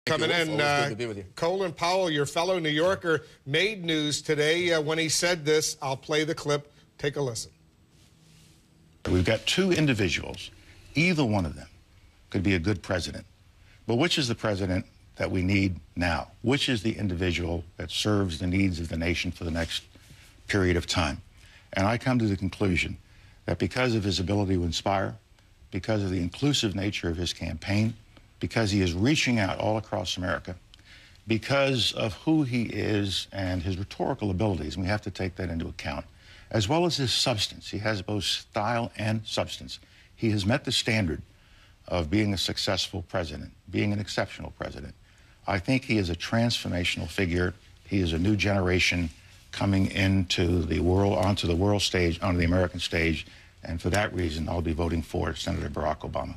Coming in, good to be with you. Colin Powell, your fellow New Yorker, made news today when he said this. I'll play the clip. Take a listen. We've got two individuals. Either one of them could be a good president. But which is the president that we need now? Which is the individual that serves the needs of the nation for the next period of time? And I come to the conclusion that because of his ability to inspire, because of the inclusive nature of his campaign, because he is reaching out all across America, because of who he is and his rhetorical abilities, and we have to take that into account, as well as his substance. He has both style and substance. He has met the standard of being a successful president, being an exceptional president. I think he is a transformational figure. He is a new generation coming into the world, onto the world stage, onto the American stage, and for that reason, I'll be voting for Senator Barack Obama.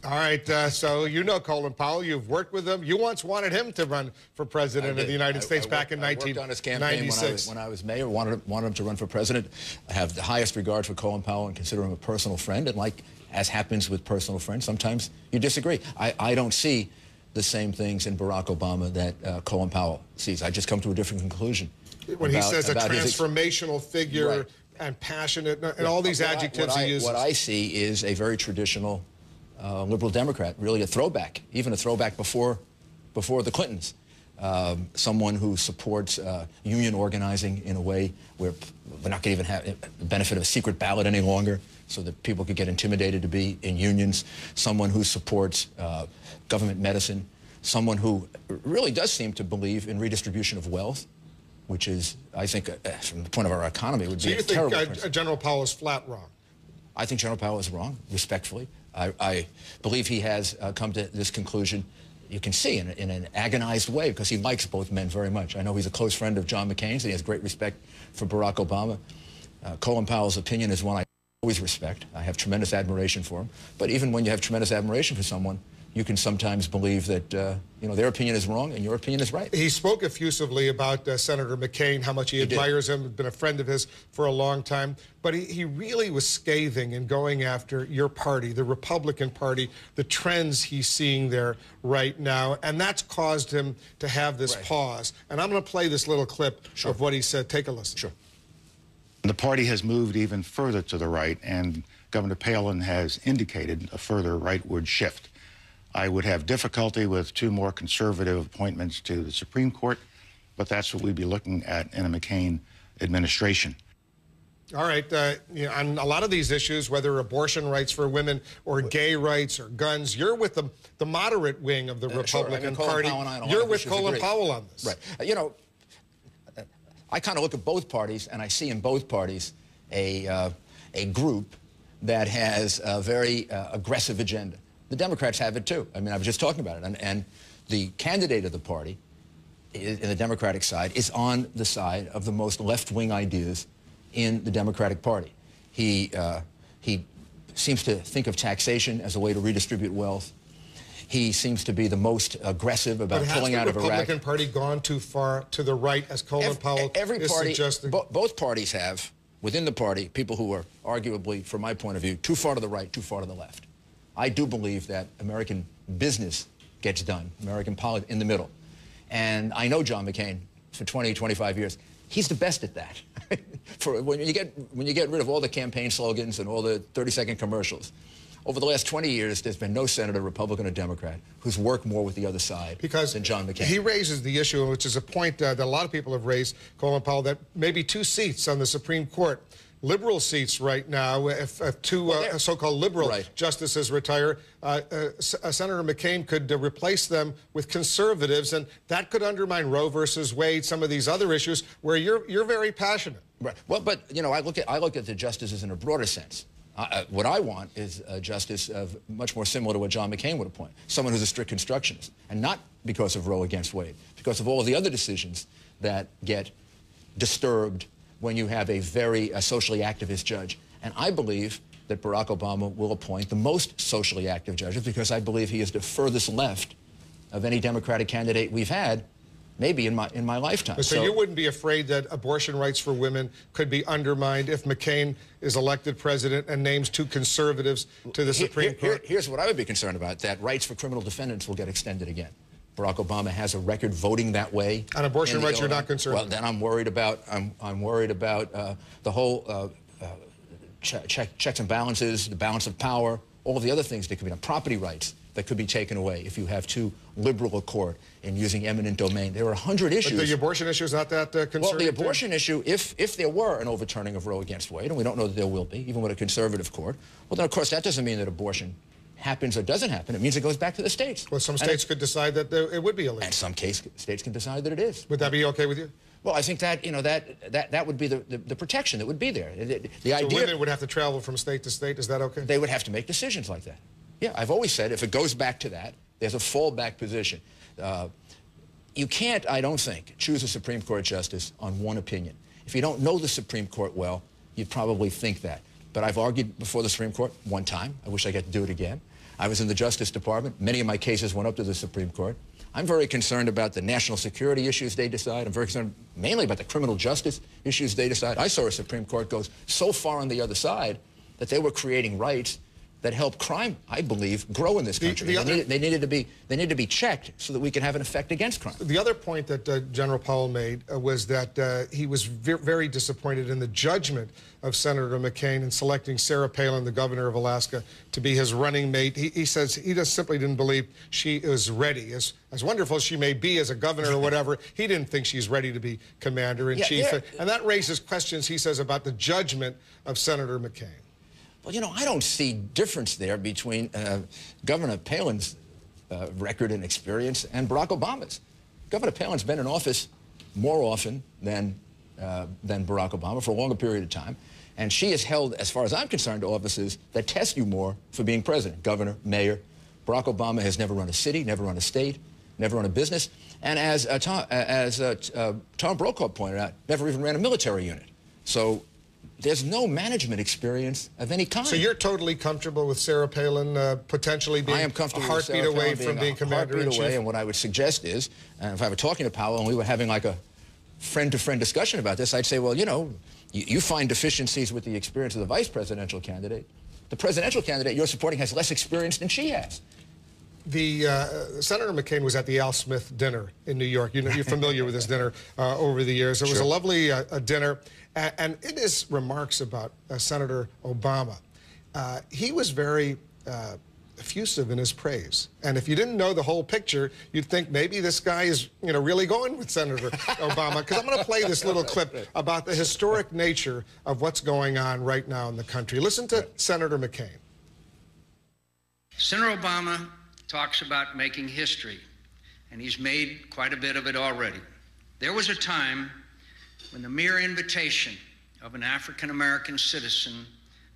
All right, so you know Colin Powell. You've worked with him. You once wanted him to run for president of the United States back in 1996. I worked on his campaign when I was mayor, wanted him to run for president. I have the highest regard for Colin Powell and consider him a personal friend. And like, as happens with personal friends, sometimes you disagree. I don't see the same things in Barack Obama that Colin Powell sees. I just come to a different conclusion. When he says a transformational figure, right, and passionate, and all these adjectives he uses. What I see is a very traditional liberal Democrat, really a throwback, even a throwback before the Clintons. Someone who supports union organizing in a way where we're not going to even have the benefit of a secret ballot any longer, so that people could get intimidated to be in unions. Someone who supports government medicine. Someone who really does seem to believe in redistribution of wealth, which is, I think, from the point of our economy, would be a terrible principle. So you think General Powell is flat wrong? I think General Powell is wrong, respectfully. I believe he has come to this conclusion, you can see, in an agonized way, because he likes both men very much. I know he's a close friend of John McCain's, and he has great respect for Barack Obama. Colin Powell's opinion is one I always respect. I have tremendous admiration for him. But even when you have tremendous admiration for someone, you can sometimes believe that you know, their opinion is wrong and your opinion is right. He spoke effusively about Senator McCain, how much he admires him, been a friend of his for a long time. But he really was scathing in going after your party, the Republican Party, the trends he's seeing there right now. And that's caused him to have this pause. And I'm going to play this little clip of what he said. Take a listen. Sure. The party has moved even further to the right, and Governor Palin has indicated a further rightward shift. I would have difficulty with two more conservative appointments to the Supreme Court, but that's what we'd be looking at in a McCain administration. All right, you know, on a lot of these issues, whether abortion rights for women or gay rights or guns, you're with the moderate wing of the Republican Party. You're with Colin Powell on this. Right. You know, I kind of look at both parties, and I see in both parties a group that has a very aggressive agenda. The Democrats have it too. I mean, I was just talking about it. And the candidate of the party in the Democratic side is on the side of the most left-wing ideas in the Democratic Party. He seems to think of taxation as a way to redistribute wealth. He seems to be the most aggressive about pulling out of Iraq. Has the Republican Party gone too far to the right, as Colin Powell is suggesting? Both parties have, within the party, people who are arguably, from my point of view, too far to the right, too far to the left. I do believe that American business gets done, American politics in the middle. And I know John McCain for 20, 25 years. He's the best at that. When you get rid of all the campaign slogans and all the 30-second commercials, over the last 20 years, there's been no senator, Republican or Democrat, who's worked more with the other side than John McCain. He raises the issue, which is a point that a lot of people have raised, Colin Powell, that maybe 2 seats on the Supreme Court, liberal seats right now, if two so-called liberal justices retire, Senator McCain could replace them with conservatives, and that could undermine Roe versus Wade, some of these other issues where you're very passionate. Right. Well, but you know, I look at the justices in a broader sense. What I want is a justice much more similar to what John McCain would appoint, someone who's a strict constructionist, and not because of Roe against Wade, because of all of the other decisions that get disturbed when you have a very socially activist judge. And I believe that Barack Obama will appoint the most socially active judges, because I believe he is the furthest left of any Democratic candidate we've had, maybe in my lifetime. So you wouldn't be afraid that abortion rights for women could be undermined if McCain is elected president and names 2 conservatives to the Supreme Court? Here's what I would be concerned about, that rights for criminal defendants will get extended again. Barack Obama has a record voting that way. On abortion rights, you're not concerned? Well, then I'm worried about the whole checks and balances, the balance of power, all of the other things that could be done, property rights that could be taken away if you have too liberal a court in using eminent domain. There are 100 issues. But the abortion issue is not that concerning? Well, the abortion issue, if there were an overturning of Roe against Wade, and we don't know that there will be, even with a conservative court, well, then, of course, that doesn't mean that abortion happens or doesn't happen. It means it goes back to the states. Well, some states could decide that it would be illegal. And some states can decide that it is. Would that be okay with you? Well, I think that, that would be the protection that would be there. The idea, women would have to travel from state to state. Is that okay? They would have to make decisions like that. Yeah, I've always said if it goes back to that, there's a fallback position. You can't, I don't think, choose a Supreme Court justice on one opinion. If you don't know the Supreme Court well, you'd probably think that. But I've argued before the Supreme Court one time. I wish I got to do it again. I was in the Justice Department. Many of my cases went up to the Supreme Court. I'm very concerned about the national security issues they decide. I'm very concerned mainly about the criminal justice issues they decide. I saw a Supreme Court go so far on the other side that they were creating rights that help crime, I believe, grow in this country. They needed to be checked so that we can have an effect against crime. The other point that General Powell made was that he was very disappointed in the judgment of Senator McCain in selecting Sarah Palin, the governor of Alaska, to be his running mate. He says he just simply didn't believe she is ready. As wonderful as she may be as a governor or whatever, he didn't think she's ready to be commander-in-chief. Yeah. And that raises questions, he says, about the judgment of Senator McCain. Well, I don't see difference there between Governor Palin's record and experience and Barack Obama's. Governor Palin's been in office more often than Barack Obama for a longer period of time, and she has held, as far as I'm concerned, offices that test you more for being president, governor, mayor. Barack Obama has never run a city, never run a state, never run a business, and as Tom Brokaw pointed out, never even ran a military unit. So there's no management experience of any kind. So you're totally comfortable with Sarah Palin potentially being a heartbeat away from being commander-in-chief? And what I would suggest is, if I were talking to Powell and we were having like a friend-to-friend discussion about this, I'd say, well, you find deficiencies with the experience of the vice presidential candidate. The presidential candidate you're supporting has less experience than she has. Senator McCain was at the Al Smith dinner in New York. You're familiar with this dinner over the years. It was a lovely dinner. And in his remarks about Senator Obama, he was very effusive in his praise. And if you didn't know the whole picture, you'd think maybe this guy is, really going with Senator Obama. Because I'm going to play this little clip about the historic nature of what's going on right now in the country. Listen to Senator McCain. Senator Obama talks about making history, and he's made quite a bit of it already. There was a time when the mere invitation of an African-American citizen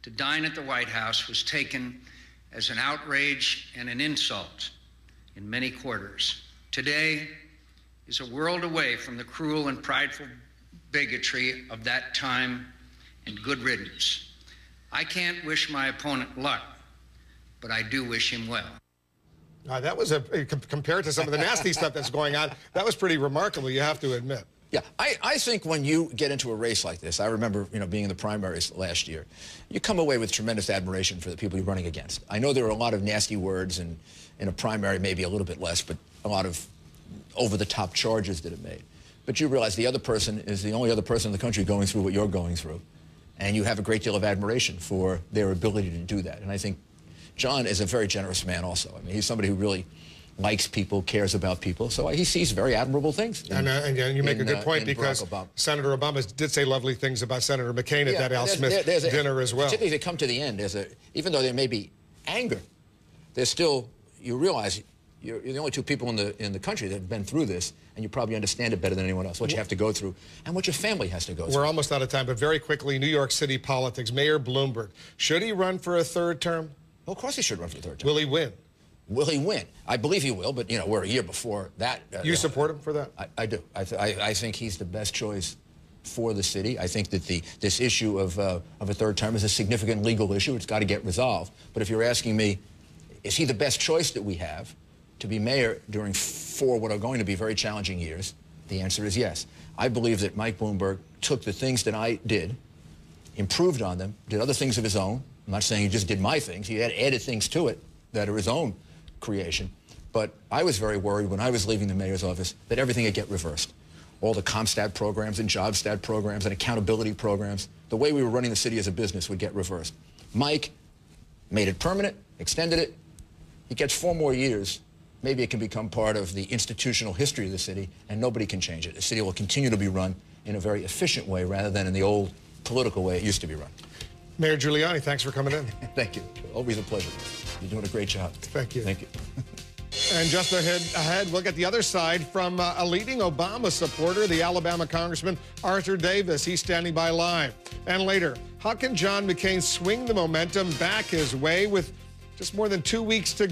to dine at the White House was taken as an outrage and an insult in many quarters. Today is a world away from the cruel and prideful bigotry of that time, and good riddance. I can't wish my opponent luck, but I do wish him well. That was, compared to some of the nasty stuff that's going on, that was pretty remarkable, you have to admit. Yeah, I think when you get into a race like this, I remember, being in the primaries last year, you come away with tremendous admiration for the people you're running against. I know there are a lot of nasty words, and in a primary maybe a little bit less, but a lot of over-the-top charges that are made. But you realize the other person is the only other person in the country going through what you're going through, and you have a great deal of admiration for their ability to do that. And I think John is a very generous man also. I mean, he's somebody who really likes people, cares about people, so he sees very admirable things. And you make a good point, because Senator Obama did say lovely things about Senator McCain at that Al Smith dinner as well. Particularly if they come to the end, even though there may be anger, there's still, you realize you're the only two people in the country that have been through this, and you probably understand it better than anyone else, what you have to go through and what your family has to go through. We're almost out of time, but very quickly, New York City politics. Mayor Bloomberg, should he run for a third term? Well, of course he should run for a third term. Will he win? Will he win? I believe he will, but, we're a year before that. You support him for that? I do. I think he's the best choice for the city. I think that this issue of a third term is a significant legal issue. It's got to get resolved. But if you're asking me, is he the best choice that we have to be mayor during 4 what are going to be very challenging years, the answer is yes. I believe that Mike Bloomberg took the things that I did, improved on them, did other things of his own. I'm not saying he just did my things. He added things to it that are his own creation. But I was very worried when I was leaving the mayor's office that everything would get reversed. All the CompStat programs and JobStat programs and accountability programs, the way we were running the city as a business would get reversed. Mike made it permanent, extended it. He gets 4 more years. Maybe it can become part of the institutional history of the city, and nobody can change it. The city will continue to be run in a very efficient way rather than in the old political way it used to be run. Mayor Giuliani, thanks for coming in. Thank you. Always a pleasure. You're doing a great job. Thank you. Thank you. And just ahead, we'll get the other side from a leading Obama supporter, the Alabama Congressman Arthur Davis. He's standing by live. And later, how can John McCain swing the momentum back his way with just more than 2 weeks to go?